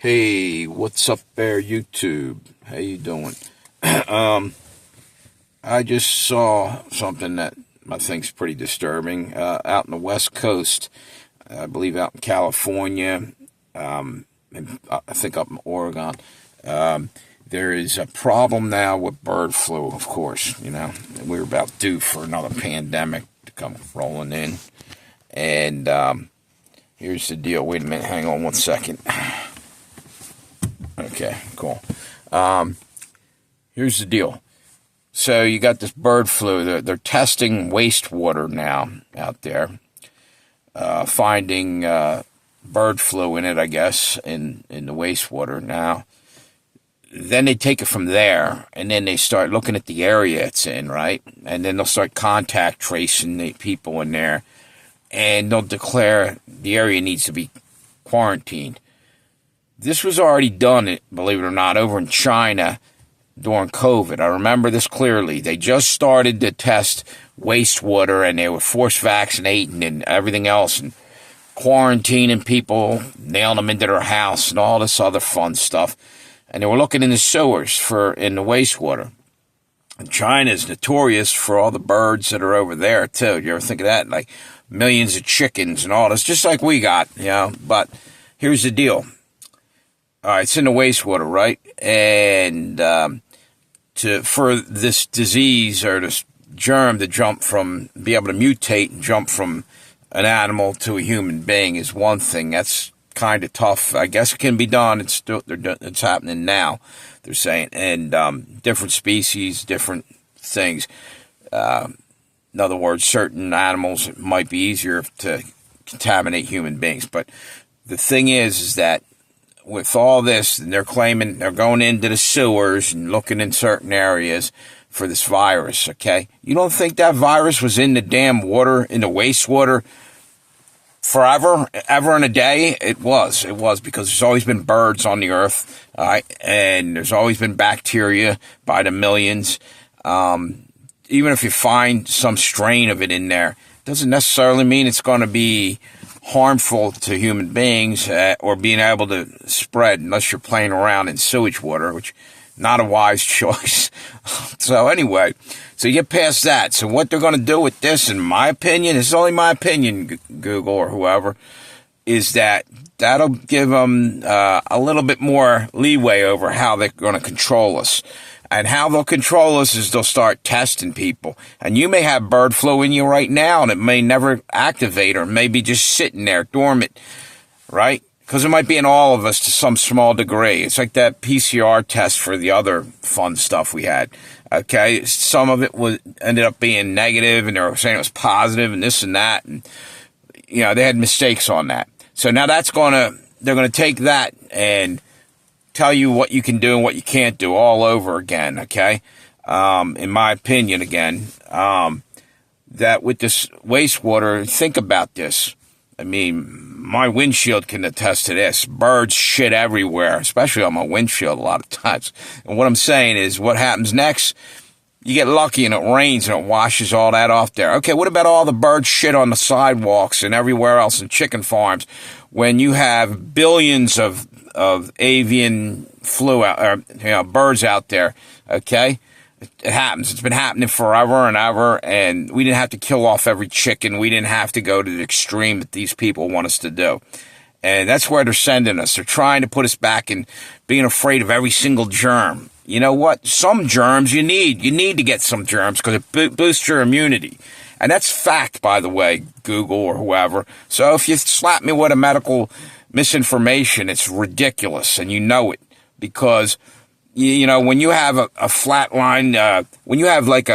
Hey, what's up there, YouTube? How you doing? I just saw something that I think's pretty disturbing. Out in the West Coast, I believe out in California, and I think up in Oregon, there is a problem now with bird flu, of course. We're about due for another pandemic to come rolling in. And here's the deal. Wait a minute. Hang on one second. Okay, cool. Here's the deal. So you got this bird flu. They're testing wastewater now out there, finding bird flu in it, I guess, in the wastewater. Now, then they take it from there, and then they start looking at the area it's in, right? And then they'll start contact tracing the people in there, and they'll declare the area needs to be quarantined. This was already done, believe it or not, over in China during COVID. I remember this clearly. They just started to test wastewater, and they were forced vaccinating and everything else, and quarantining people, nailing them into their house, and all this other fun stuff. And they were looking in the sewers in the wastewater. And China is notorious for all the birds that are over there, too. You ever think of that? Like millions of chickens and all this, just like we got, But here's the deal. All right, it's in the wastewater, right? And for this disease or this germ to be able to mutate and jump from an animal to a human being is one thing. That's kind of tough. I guess it can be done. It's happening now, they're saying. And different species, different things. In other words, certain animals, it might be easier to contaminate human beings. But the thing is that with all this, and they're claiming they're going into the sewers and looking in certain areas for this virus, okay? You don't think that virus was in the damn water, in the wastewater, forever, ever and a day? It was, because there's always been birds on the earth, all right? And there's always been bacteria by the millions. Even if you find some strain of it in there, doesn't necessarily mean it's going to be harmful to human beings or being able to spread unless you're playing around in sewage water, which not a wise choice. So anyway, so you get past that. So what they're going to do with this, in my opinion, it's only my opinion, Google or whoever, is that'll give them a little bit more leeway over how they're going to control us. And how they'll control us is they'll start testing people. And you may have bird flu in you right now, and it may never activate or maybe just sitting there dormant, right? Because it might be in all of us to some small degree. It's like that PCR test for the other fun stuff we had, okay? Some of it ended up being negative, and they were saying it was positive and this and that. And, they had mistakes on that. So now they're going to take that and tell you what you can do and what you can't do all over again, okay? In my opinion, again, that with this wastewater, think about this. I mean, my windshield can attest to this. Birds shit everywhere, especially on my windshield a lot of times. And what I'm saying is what happens next, you get lucky and it rains and it washes all that off there. Okay, what about all the bird shit on the sidewalks and everywhere else in chicken farms when you have billions of avian flu birds out there, okay? It happens. It's been happening forever and ever, and we didn't have to kill off every chicken. We didn't have to go to the extreme that these people want us to do. And that's where they're sending us. They're trying to put us back in being afraid of every single germ. You know what? Some germs you need. You need to get some germs because it boosts your immunity. And that's fact, by the way, Google or whoever. So if you slap me with a medical misinformation, it's ridiculous, and you know it, because when you have a flat line, when you have like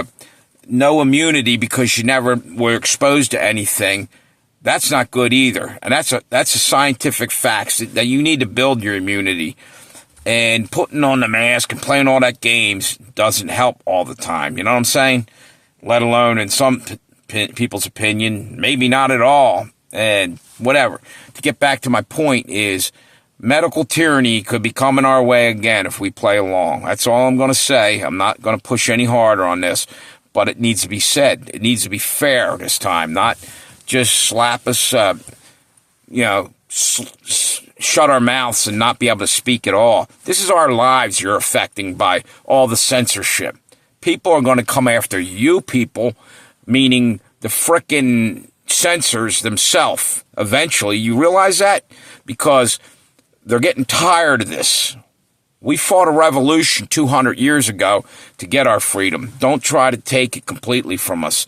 no immunity because you never were exposed to anything, that's not good either. And that's a scientific fact that you need to build your immunity. And putting on the mask and playing all that games doesn't help all the time. You know what I'm saying? Let alone in some people's opinion, maybe not at all. And whatever. To get back to my point is medical tyranny could be coming our way again if we play along. That's all I'm going to say. I'm not going to push any harder on this, but it needs to be said. It needs to be fair this time, not just slap us, shut our mouths and not be able to speak at all. This is our lives you're affecting by all the censorship. People are going to come after you people, meaning the frickin' censors themselves eventually. You realize that? Because they're getting tired of this. We fought a revolution 200 years ago to get our freedom. Don't try to take it completely from us,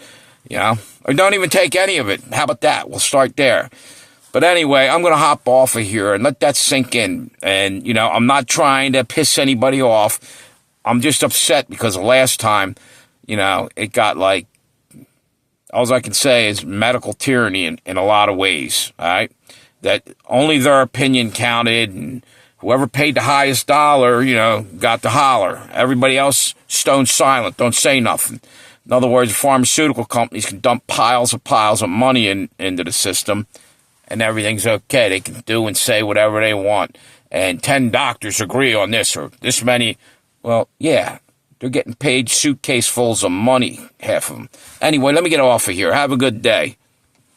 or don't even take any of it. How about that? We'll start there. But anyway, I'm going to hop off of here and let that sink in. And, I'm not trying to piss anybody off. I'm just upset because the last time, it got like, all I can say is medical tyranny in a lot of ways, all right? That only their opinion counted, and whoever paid the highest dollar, got to holler. Everybody else stone silent, don't say nothing. In other words, pharmaceutical companies can dump piles of money into the system, and everything's okay. They can do and say whatever they want. And 10 doctors agree on this or this many. Well, yeah, they're getting paid suitcasefuls of money, half of them. Anyway, let me get off of here. Have a good day.